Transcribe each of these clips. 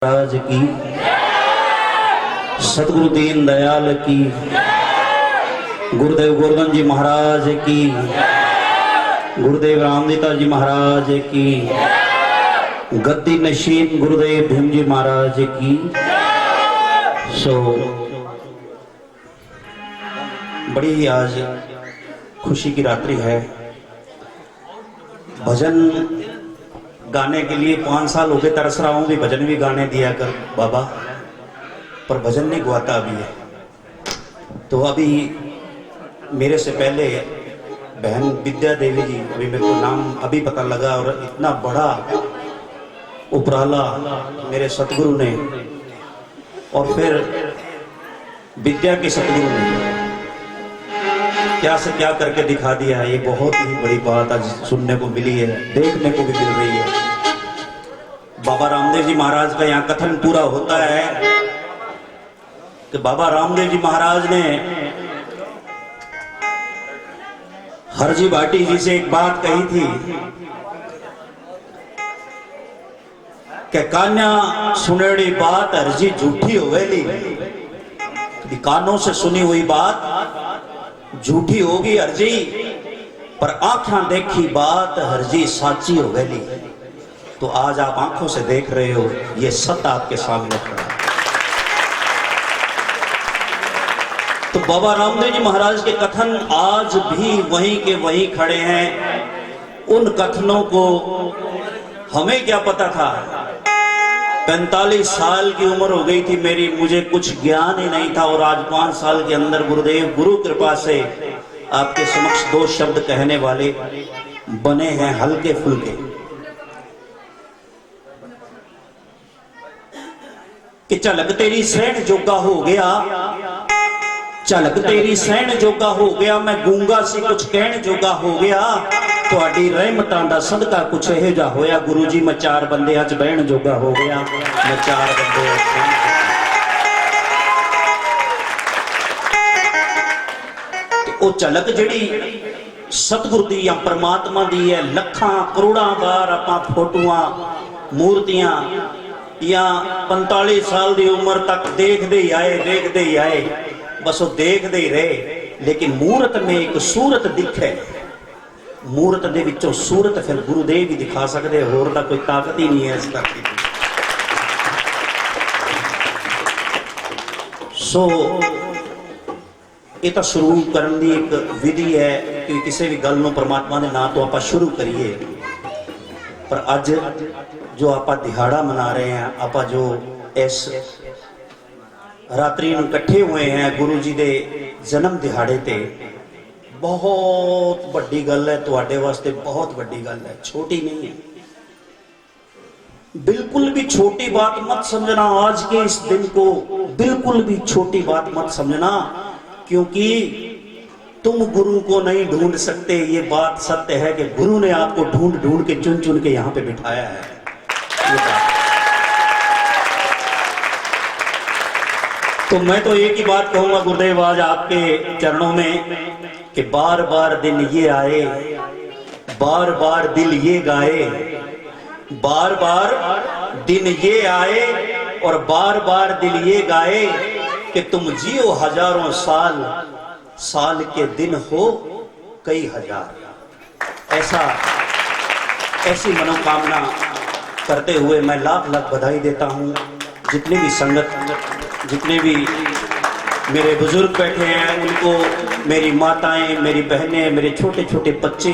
महाराज की, सतगुरु दीन दयाल की, गुरुदेव गोवर्धन जी महाराज की, गुरुदेव रामदेता जी महाराज की, गद्दी नशीन गुरुदेव भीम जी महाराज की। बड़ी आज खुशी की रात्रि है। भजन गाने के लिए 5 साल हो गए तरस रहा हूं भी, भजन भी गाने दिया कर बाबा, पर भजन नहीं गुआता अभी है। तो अभी मेरे से पहले बहन विद्या देवी जी, अभी मेरे को नाम अभी पता लगा, और इतना बड़ा उपराला मेरे सतगुरु ने और फिर विद्या के सतगुरु ने क्या से क्या करके दिखा दिया है। ये बहुत ही बड़ी बात आज सुनने को मिली है, देखने को भी मिल रही है। बाबा रामदेव जी महाराज का यहाँ कथन पूरा होता है कि बाबा रामदेव जी महाराज ने हरजी भाटी जी से एक बात कही थी कि कान्या सुनेड़ी बात हरजी झूठी होवेली, कानों से सुनी हुई बात झूठी होगी हरजी, पर आंखें देखी बात हरजी साची होवेली। तो आज आप आंखों से देख रहे हो, ये सत्य आपके सामने खड़ा है। तो बाबा रामदेव जी महाराज के कथन आज भी वहीं के वहीं खड़े हैं। उन कथनों को हमें क्या पता था, 45 साल की उम्र हो गई थी मेरी, मुझे कुछ ज्ञान ही नहीं था, और आज 5 साल के अंदर गुरुदेव गुरु कृपा से आपके समक्ष 2 शब्द कहने वाले बने हैं, हल्के फुल्के। कि झलक तेरी सहन जोगा हो गया, झलक तेरी सहन जोगा हो गया, मैं गूंगा सी कुछ कहन जोगा हो गया, ਤੁਹਾਡੀ ਰਹਿਮਤਾਂ ਦਾ ਸਦਕਾ ਕੁਛ ਇਹੋ ਜਿਹਾ ਹੋਇਆ ਗੁਰੂ ਜੀ, ਮੈਂ 4 ਬੰਦਿਆਂ 'ਚ ਬਹਿਣ ਜੋਗਾ ਹੋ ਗਿਆ, ਮੈਂ 4 ਬੰਦੇ। ਉਹ ਝਲਕ ਜਿਹੜੀ ਸਤਿਗੁਰ ਦੀ ਜਾਂ ਪਰਮਾਤਮਾ ਦੀ ਹੈ, ਲੱਖਾਂ ਕਰੋੜਾਂ ਵਾਰ ਆਪਾਂ ਫੋਟੋਆਂ ਮੂਰਤੀਆਂ ਜਾਂ 45 ਸਾਲ ਦੀ ਉਮਰ ਤੱਕ ਦੇਖਦੇ ਹੀ ਆਏ, ਬਸ ਉਹ ਦੇਖਦੇ ਹੀ ਰਹੇ। ਲੇਕਿਨ ਮੂਰਤ में एक सूरत दिखे, मूरत दे विचों सूरत फिर गुरुदेव भी दिखा सकते, होर दा कोई ताकत ही नहीं है इस करके। सो ये तो शुरू करने की एक विधि है कि किसी भी गल नूं परमात्मा के नाम तो आप शुरू करिए। पर अज जो आप दिहाड़ा मना रहे हैं, आप जो इस रात्रि नूं इकट्ठे हुए हैं गुरु जी के जन्म दिहाड़े ते, बहुत बड़ी गल है, तुहाडे वास्ते बहुत बड़ी गल है, छोटी नहीं है। बिल्कुल भी छोटी बात मत समझना, आज के इस दिन को बिल्कुल भी छोटी बात मत समझना, क्योंकि तुम गुरु को नहीं ढूंढ सकते। ये बात सत्य है कि गुरु ने आपको ढूंढ ढूंढ के चुन चुन के यहां पे बिठाया है। ये बात तो मैं तो एक ही बात कहूंगा गुरुदेव आज आपके चरणों में कि बार बार दिन ये आए, बार बार दिल ये गाए, बार बार दिन ये आए और बार बार दिल ये गाए कि तुम जियो हजारों साल, साल के दिन हो कई हजार। ऐसी मनोकामना करते हुए मैं लाख लाख बधाई देता हूँ। जितने भी संगत, जितने भी मेरे बुजुर्ग बैठे हैं, उनको, मेरी माताएं, मेरी बहनें, मेरे छोटे छोटे बच्चे,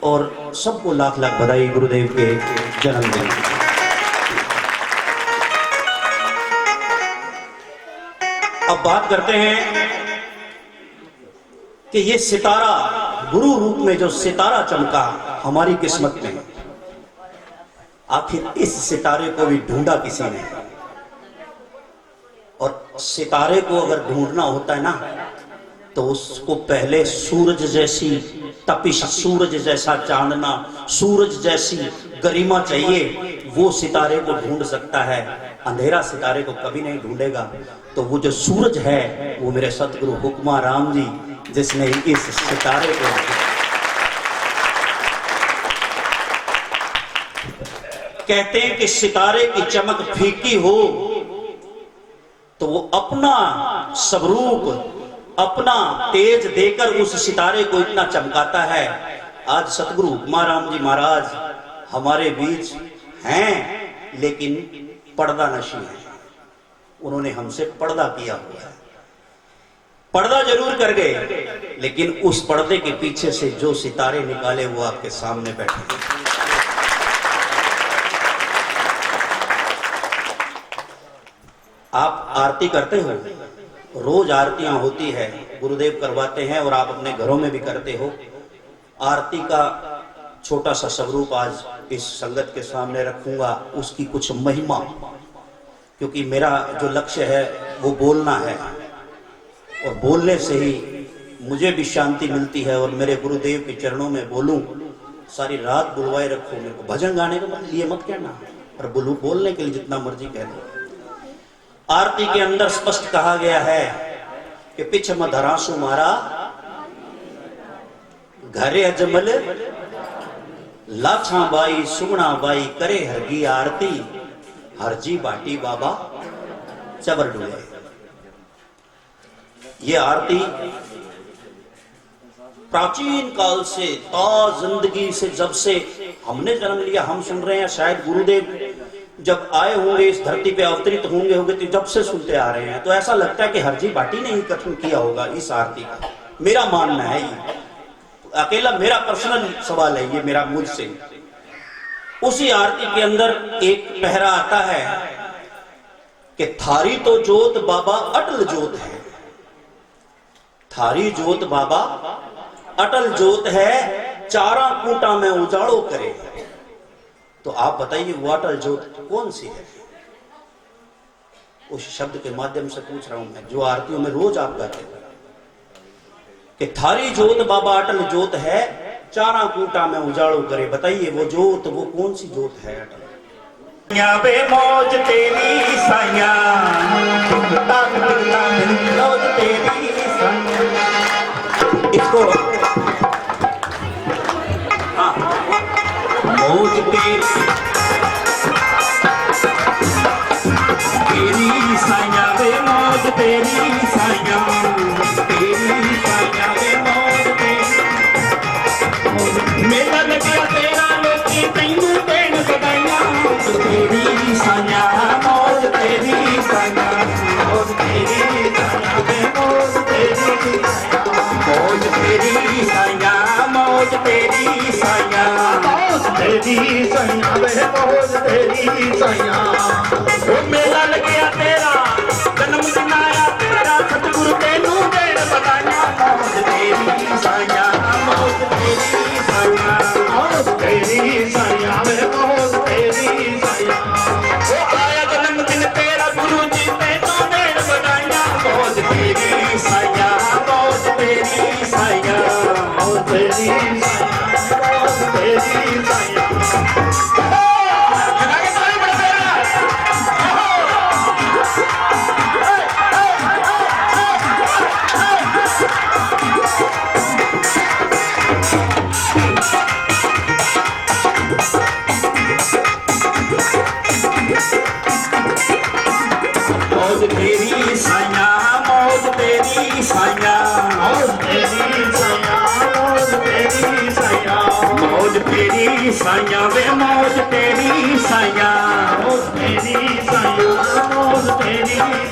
और सबको लाख लाख बधाई गुरुदेव के जन्मदिन। अब बात करते हैं कि ये सितारा, गुरु रूप में जो सितारा चमका हमारी किस्मत में, आखिर इस सितारे को भी ढूंढा किसी ने। और सितारे को अगर ढूंढना होता है ना, तो उसको पहले सूरज जैसी तपिश, सूरज जैसा चांदना, सूरज जैसी गरिमा चाहिए, वो सितारे को ढूंढ सकता है। अंधेरा सितारे को कभी नहीं ढूंढेगा। तो वो जो सूरज है वो मेरे सतगुरु हुक्मा राम जी, जिसने इस सितारे को कहते हैं कि सितारे की चमक फीकी हो तो वो अपना स्वरूप, अपना तेज देकर उस सितारे को इतना चमकाता है। आज सतगुरु उपमाराम जी महाराज हमारे बीच हैं, लेकिन पर्दा नशी है। उन्होंने हमसे पर्दा किया हुआ है। पर्दा जरूर कर गए, लेकिन उस पर्दे के पीछे से जो सितारे निकाले वो आपके सामने बैठे। आप आरती करते हो, रोज आरतियां होती है, गुरुदेव करवाते हैं और आप अपने घरों में भी करते हो। आरती का छोटा सा स्वरूप आज इस संगत के सामने रखूंगा, उसकी कुछ महिमा, क्योंकि मेरा जो लक्ष्य है वो बोलना है और बोलने से ही मुझे भी शांति मिलती है और मेरे गुरुदेव के चरणों में बोलूं। सारी रात बुलवाए रखो मेरे को, भजन गाने का मतलब ये मत कहना, पर बोलने के लिए जितना मर्जी कह दो। आरती के अंदर स्पष्ट कहा गया है कि पिछ मधरासु मारा घरे अजमल लाछा बाई सुगना बाई करे हरगी आरती हरजी बाटी बाबा चबर डुले। ये आरती प्राचीन काल से, जिंदगी से, जब से हमने जन्म लिया हम सुन रहे हैं। शायद गुरुदेव जब आए होंगे, इस धरती पे अवतरित होंगे तो जब से सुनते आ रहे हैं। तो ऐसा लगता है कि हरजी बाटी ने ही कथन किया होगा इस आरती का। मेरा मानना है, ये अकेला मेरा पर्सनल सवाल है, ये मेरा मुझसे। उसी आरती के अंदर एक पहरा आता है कि थारी तो जोत बाबा अटल जोत है, थारी जोत बाबा अटल जोत है, चारा कूटा में उजाड़ो करे। तो आप बताइए वो अटल ज्योत कौन सी है? उस शब्द के माध्यम से पूछ रहा हूं मैं, जो आरतियों में रोज आप गाते हैं कि थारी जोत बाबा अटल जोत है, चारा कूटा में उजाड़ो करे। बताइए वो जोत, वो कौन सी जोत है? अटल या बे मौज तेरी साया, मौज तेरी साया। इसको मौज तेरी साया वे मौज तेरी साया, तेरी साया वे मौज तेरी। मेला लग्या तेरा लोकी तैनू देन बधाइयां, तेरी साया मौज तेरी साया, मौज तेरी साया वे मौज तेरी साया, मौज तेरी साया, मौज तेरी साया, तेरी साया वे मौज तेरी साया। ओ मेला लग्या तेरा जन्म दिन आया तेरा, सतगुरु तेनू देन बधाइयां, मौज तेरी साया, मौज तेरी साया, मौज तेरी साया वे मौज तेरी साया। ओ आया जन्म दिन तेरा गुरु जी तेनू देन बधाइयां, मौज तेरी साया, मौज तेरी साया, मौज तेरी साया, मौज तेरी साया। मौज तेरी साया, मौज तेरी साया, मौज तेरी साया, मौज तेरी साया, मौज तेरी साया वे मौज तेरी साया, मौज तेरी साया, मौज तेरी साया।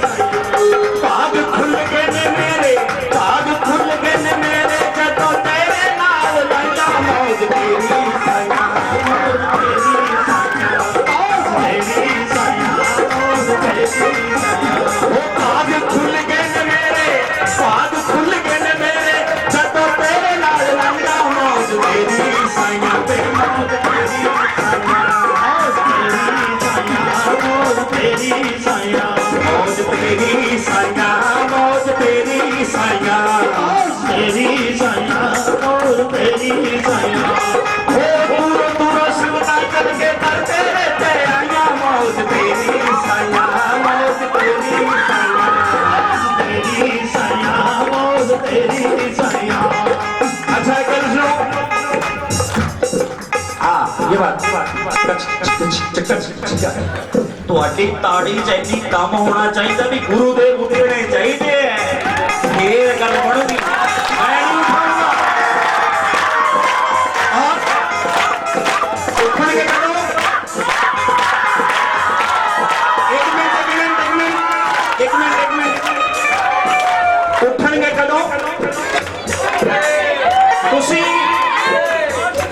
भाग खुल गए ने मेरे, भाग खुल गए ने मेरे, जदों तेरे नाल लगा। मौज तेरी साया, मौज तेरी साया, मौज तेरी साया, मौज तेरी साया। भाग खुल गए ने मेरे, भाग खुल गए ने मेरे, जदों तेरे नाल लगा। मौज तेरी साया वे मौज तेरी साया, मौज तेरी साया, मौज तेरी साया, मौज तेरी साया, मौज तेरी साया, मौज तेरी साया, मौज तेरी साया। दूर दूर शिवता करके दर तेरे ते आया। मौज तेरी साया, मौज तेरी साया, तेरी साया, मौज तेरी साया। अच्छा कर लो, हाँ ये बात ਤੁਹਾਡੀ ਤਾੜੀ ਚ ਇੰਨੀ ਕੰਮ ਹੋਣਾ ਚਾਹੀਦਾ ਵੀ ਗੁਰੂ ਦੇ ਬੁੱਢਣੇ ਚਾਹੀਦੇ ਐ, ਫੇਰ ਗੱਲ ਬਣੂਗੀ। ਮੈਂ ਨਹੀਂ ਉਠਾਉਂਗਾ। ਉੱਠਣਗੇ ਕਦੋਂ? ਇੱਕ ਮਿੰਟ ਉੱਠਣਗੇ ਕਦੋਂ?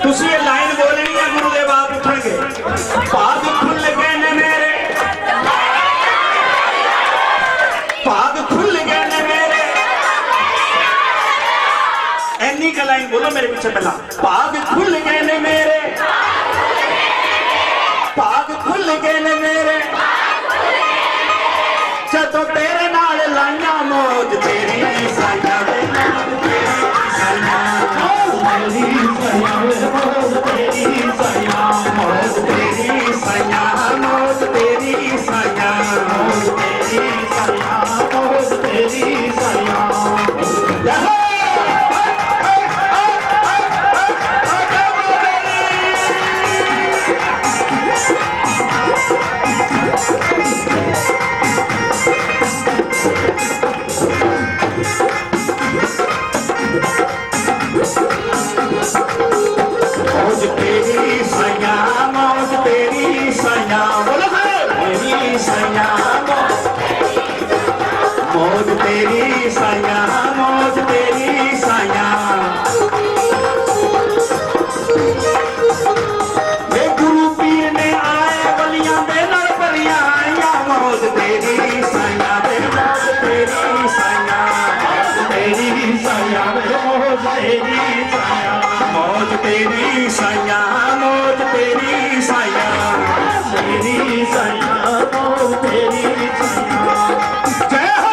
ਤੁਸੀਂ ਇਹ ਲਾਈਨ ਬੋਲਣੀ ਹੈ, ਗੁਰੂ ਦੇ ਬਾਪ ਉੱਠਣਗੇ। ਭਾਗ ਖੁੱਲ ਗਏ ਨੇ ਮੇਰੇ, ਭਾਗ ਖੁੱਲ ਗਏ ਨੇ ਮੇਰੇ। ਇੰਨੀ ਕੁ ਲਾਈਨ ਬੋਲੋ ਮੇਰੇ ਪਿੱਛੇ ਪਹਿਲਾਂ। ਭਾਗ ਖੁੱਲ ਗਏ ਨੇ ਮੇਰੇ, ਭਾਗ ਖੁੱਲ ਗਏ ਨੇ ਮੇਰੇ, ਜਦੋਂ ਤੇਰੇ ਨਾਲ ਲਾਈਆਂ ਮੌਜ ਤੇਰੀ ਸਾਈਆਂ ਵੇ ਮੌਜ ਤੇਰੀ ਸਾਈਆਂ, ਮੌਜ ਤੇਰੀ ਸਾਈਆਂ, ਮੌਜ ਤੇਰੀ ਸਾਈਆਂ, ਮੌਜ ਤੇਰੀ ਸਾਈਆਂ, ਮੌਜ ਤੇਰੀ ਸਾਈਆਂ, ਮੌਜ ਤੇਰੀ ਸਾਈਆਂ। मौज तेरी सैया, मौज तेरी सैया, बोलो तेरी सैया, मौज तेरी सैया, मौज तेरी सैया। वे गुरु पीर ने आए बलियां दे लड़ बलियां आइया, मौज तेरी सैया, मौज तेरी सैया, मौज तेरी सैया, मौज तेरी सैया, मौज तेरी सैया, मौज तेरी सैया, तेरी सैया, मौज तेरी सैया। जय हो।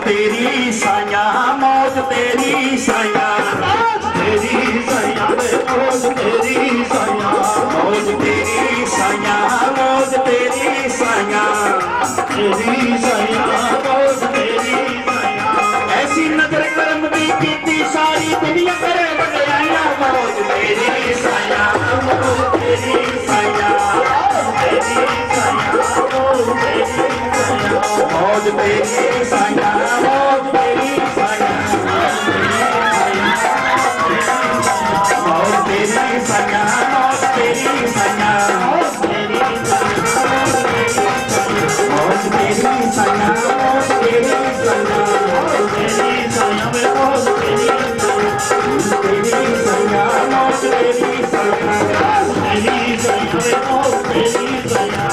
तेरी साया, मौज तेरी साया, तेरी साया, मौज तेरी साया, मौज तेरी साया, मौज तेरी साया, तेरी साया, मौज तेरी साया। ऐसी नजर करम दी कीती सारी दुनिया करे बदलाइया, मौज तेरी साया, मौज तेरी साया, तेरी साया, मौज तेरी साया, मौज तेरी साया, मौज तेरी साया, मौज तेरी साया, मौज तेरी साया, मौज तेरी साया, मौज तेरी साया, मौज तेरी साया, मौज तेरी साया, मौज तेरी साया, मौज तेरी साया, मौज तेरी साया।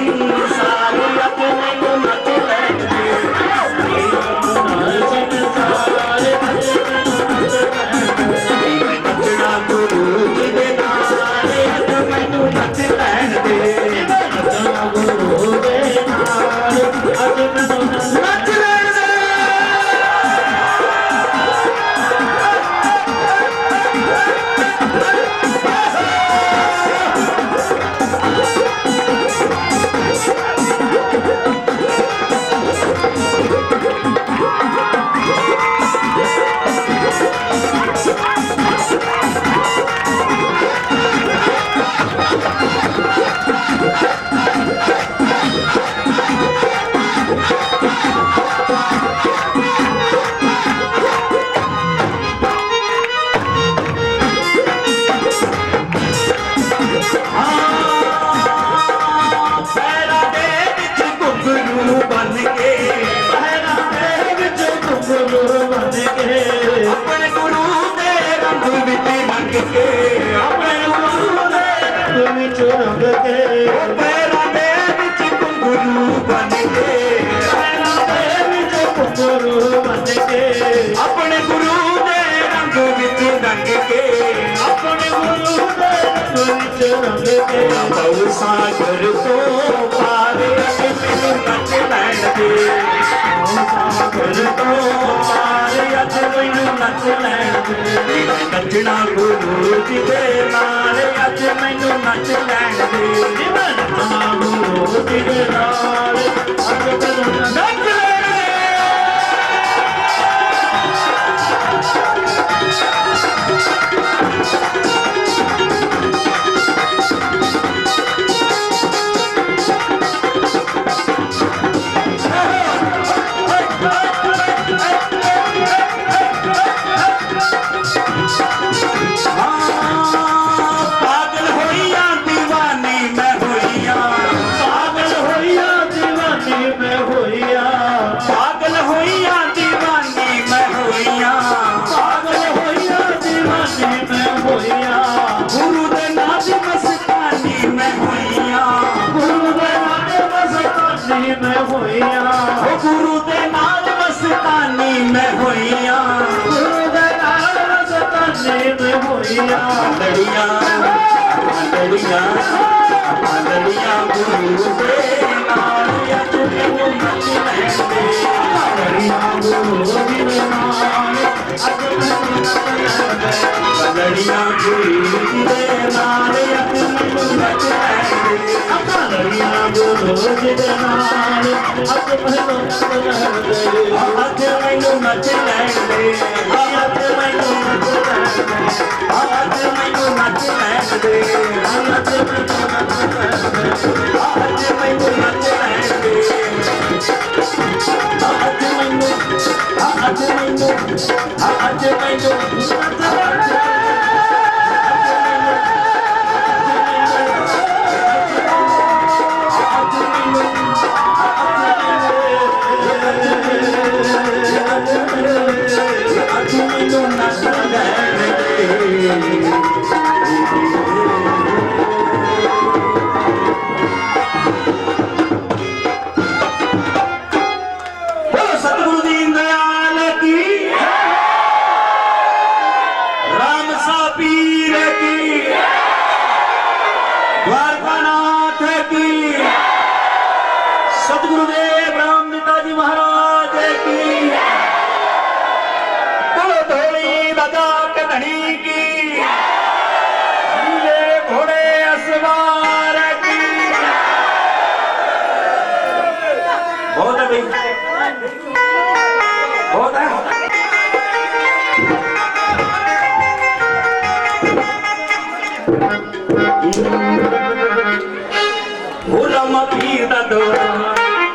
सारे अज मैनू नच लैण दे नचना गुरु जी दे नाल अज मैनू नच लैण दे नचना गुरु दे नाल अज मैनू नच लैण दे अपने गुरु दे रंग विच रंग के अपने गुरु दे रंग विच रंग के बहु सागर तो पार अज मैनू नच लैण दे सागर तो पार अज मैनू नच लैण दे नचना गुरु जी दे नाल अज मैनू नच लैण दे नचना गुरु जी दे नाल अज मैनू नच लैण गुरु दे नाल मस्तानी मैं होइया गुरु दे नाल मस्तानी मैं होइया लड़िया लड़िया लड़िया गुरु दे नाल अज मैनू नच लैण दे लड़िया गुरु दे नाल अज मैनू नच लैण दे लड़िया गुरु दे नाल अज मैनू नच लैण दे लड़िया गुरु दे नाल अज मैनू नच लैण दे अज मैनू नच लैण दे अज मैनू नच लैण दे अज मैनू नच लैण दे अज मैनू नच लैण दे अज मैनू अज मैनू अज मैनू नच लैण दे सतगुरु दीन दयाल की राम सा पीर की द्वारकानाथ की सतगुरुदेव राम पिताजी महाराज की धोली दादा कधनी की नीले घोड़े असवार की बहुत है भाई बहुत है वो रामा पीर दा डोरा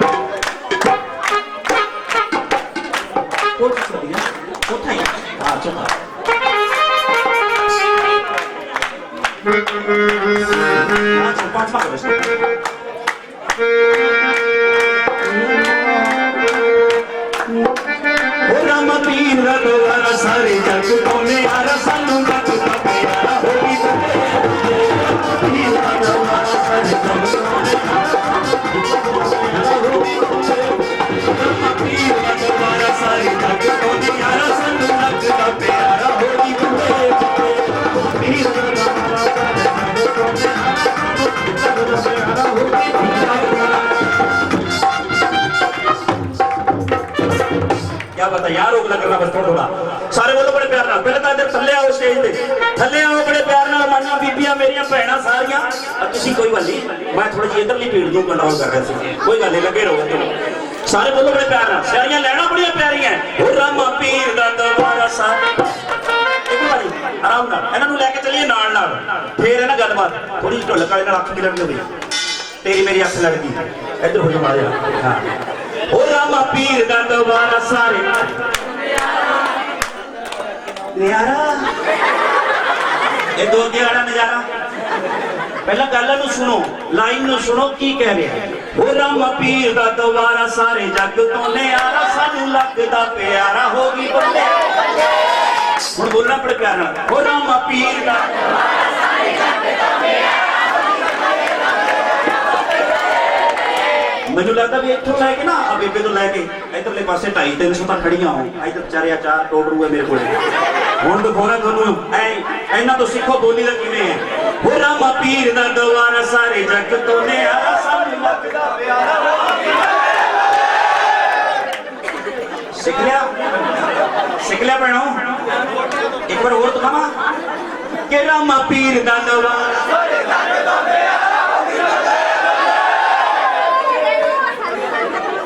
सारे जग कोने यारा सानू जग प्यारा होगी सारे जग कोने थोड़ा थोड़ा सारे बोलो बड़े प्यार नाल। पहले तो इधर थल्ले आओ, स्टेज पे थल्ले आओ बड़े प्यार नाल। माइयां बीबियां मेरियां भैणां सारियां किसी कोई गल नहीं, मैं थोड़ी जी इधरली भीड़ नूं कंट्रोल कर रहा सी, कोई गल नहीं, लगे रहो सारे बोलो बड़े प्यार नाल। सारियां लैना बड़ियां प्यारियां ओ रामा पीर दा दरबारा सारे आराम नाल इन्हां लैके चलिए नाल नाल। फिर है ना गलबात थोड़ी जी ढोलक वाले नाल अख मिलन हो गई, तेरी मेरी अख लग गई, इधर हो जा मारे। हाँ ओ रामा पीर दा दरबारा सारे नजारा, ये दो अगे वाला नजारा। पहला गल नूं सुनो, लाइन नूं सुनो की कह रहा है। ओ रामा पीर दा दरबारा सारे जग तो नजारा, सानू लगदा प्यारा हो गई बल्ले। हुण बोलना बड़े प्यार नाल ओ रामा पीर दा दरबारा सारे जग तो नजारा। मैनू लगता भी इतों लैके ना बेबे तो लैके इधरले पासे 250-300 तक खड़ियां हो, इधर बेचारे चार टोडरू है मेरे को। हुण दिखाना तुहानू इन्हां तो सीखो बोली दा किवें है। ओ रामा पीर दा दरबारा सारे जग तो नजारा, सानू लगदा प्यारा। सीख लिया भैणों, एक बार और दिखावा कि रामा पीर दा दरबारा सारे जग तो नजारा।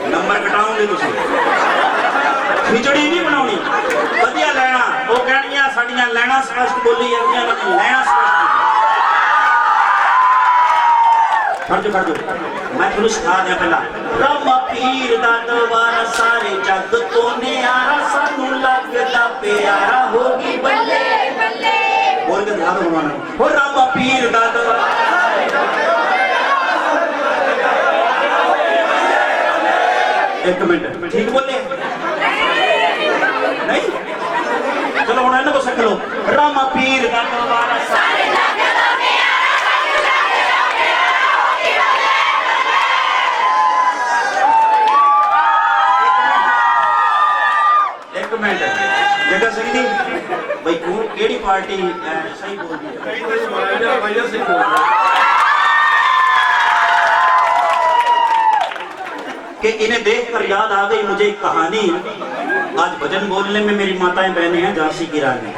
नंबर घटाओगे तुसीं, खिचड़ी नहीं बनानी, वधिया लैना। वो कहणियां साडियां लैना स्पष्ट बोली जांदियां, लैना स्पष्ट। खड़ जाओ मैं तुहानू सिखा दिया पहला। रामा पीर दा दरबारा सारे जग तो नजारा, सानू लगदा प्यारा हो गई बल्ले बल्ले। बोल के दिखा दो भगवान। ओ रामा पीर दा दरबारा सारे जग तो एक मिनट ठीक बोले नहीं? चलो हुण इन्हां को सिख लो। रामा पीर दा दरबारा सारे जग तो नजारा, सानू लगदा प्यारा हो गई बल्ले बल्ले। एक मिनट जगह सिंह जी भाई कौन केड़ी पार्टी सही बोलदी है? कि इन्हें देखकर याद आ गई मुझे एक कहानी। आज भजन बोलने में मेरी माताएं बहनें हैं झांसी की रानी।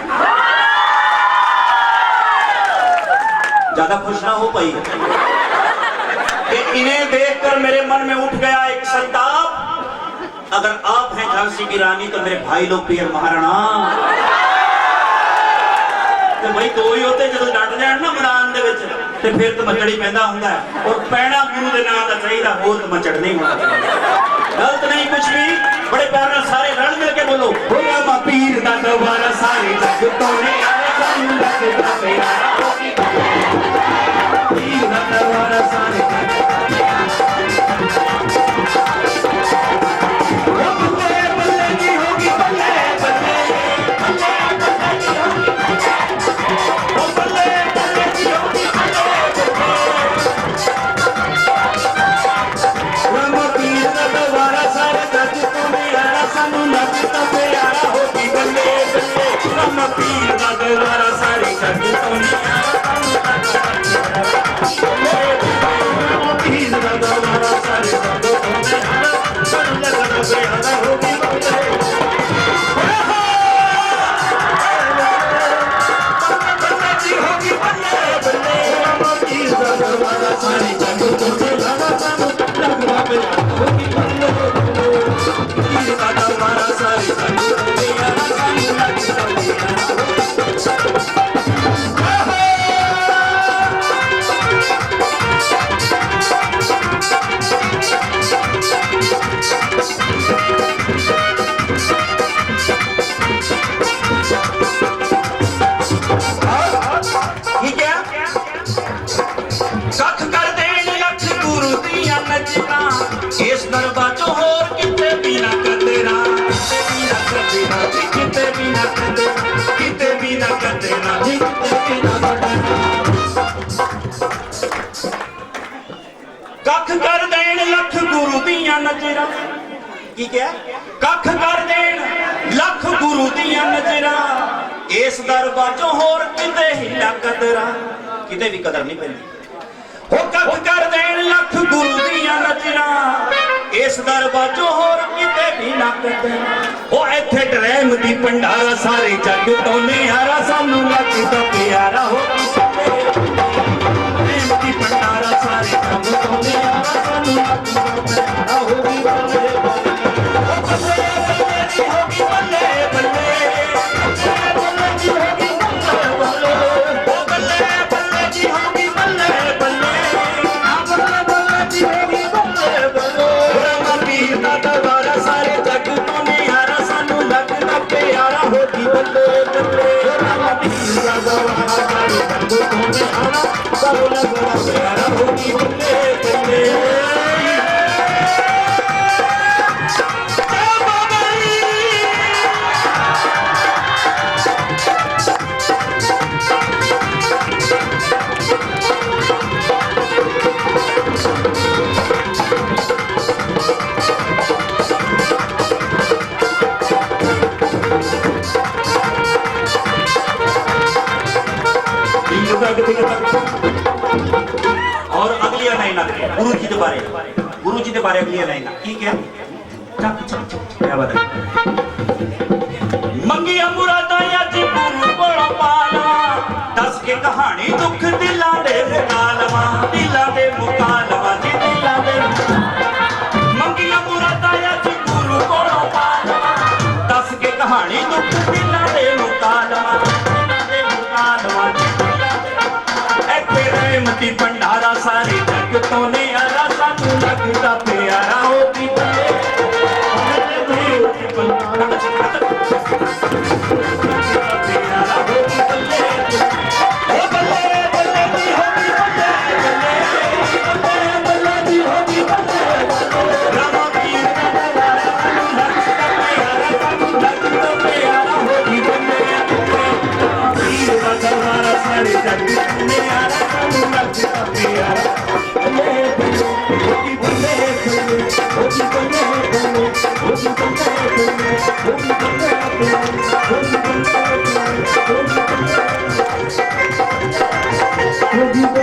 ज्यादा खुश ना हो पाई कि इन्हें देखकर मेरे मन में उठ गया एक संताप। अगर आप हैं झांसी की रानी तो मेरे भाई लोग पियर महाराणा। तो भाई दो ही होते जो डट जाए ना मैदान दे विच ते फिर तो मचड़ी पैदा हुंदा है, और पैना गुरु दे नाम दा चाहिदा, होर तो मचड़ नहीं होना। गलत नहीं कुछ भी, बड़े प्यार नाल सारे रल मिल के बोलो। ओ रामा पीर दा दरबारा सारे जग तो नजारा, सानू लगदा प्यारा हो गई पीर दा दरबारा सारे जग तो नजारा। ओ बल्ले बल्ले की होगी बल्ले बल्ले बल्ले बल्ले की होगी बल्ले। ओ बल्ले बल्ले की होगी बल्ले बल्ले। रामा पीर दा दरबारा सारे जग तो नजारा, सानू लगदा प्यारा हो गई बल्ले बल्ले। रामा पीर दा दरबारा सारे जग तो नजारा, सानू लगदा रामा पीर दा दरबारा सारे जग तो नजारा, सानू लगदा प्यारा हो गई बल्ले। होगी बल्ले बल्ले। रामा पीर दा दरबारा सारे जग तो नजारा, सानू लगदा प्यारा हो गई बल्ले बल्ले। पीर दा दरबारा सारे जग तो नजारा, सानू लगदा प्यारा हो गई बल्ले। कख कर देन लख गुरु दिया नचना, इस दरबार चो होर किते भी ना कदरा, किते भी ना कदरा, किते भी ना कदरा, किते भी ना कदरा। कख कर देन लख गुरु दिया नजरा, की क्या? कख कर देन लख गुरु दिया नजरा, इस दरबार चो होर किते ही ना कदरा, किते भी कदर नहीं पैंदी। हो कख कर देन लख गुरु दिया नजरा, इस दरबाजो होर किते भी ना कदे ओ इथे ड्रैम दी भंडारा सारे जग तो निहारा सानू लगदा प्यारा हो ड्रैम दी भंडारा सारे जग तो निहारा सानू लगदा प्यारा हो बल्ले और अगली लाइन गुरु जी के बारे अगली लाइन ठीक है क्या बात है मंगिया मुरादा जी गुरु कोलों पालवा दस के कहानी दुख दिलां दे मुकालवा जी दिलां दे मंगिया मुरादा जी गुरु कोलों पालवा दस के कहानी दुख दिलां दे मुकालवा मती भंडारा सारे जग तो निहारा सानू लगदा प्यारा हो की बल्ले प्यारा हो की बल्ले ओ बल्ले बल्ले दी हो की बल्ले बल्ले दी हो की बल्ले रामा पीर दा दरबार सानू लगदा प्यारा हो की बल्ले पीर दा दरबार सारे जग तो निहारा Thank you.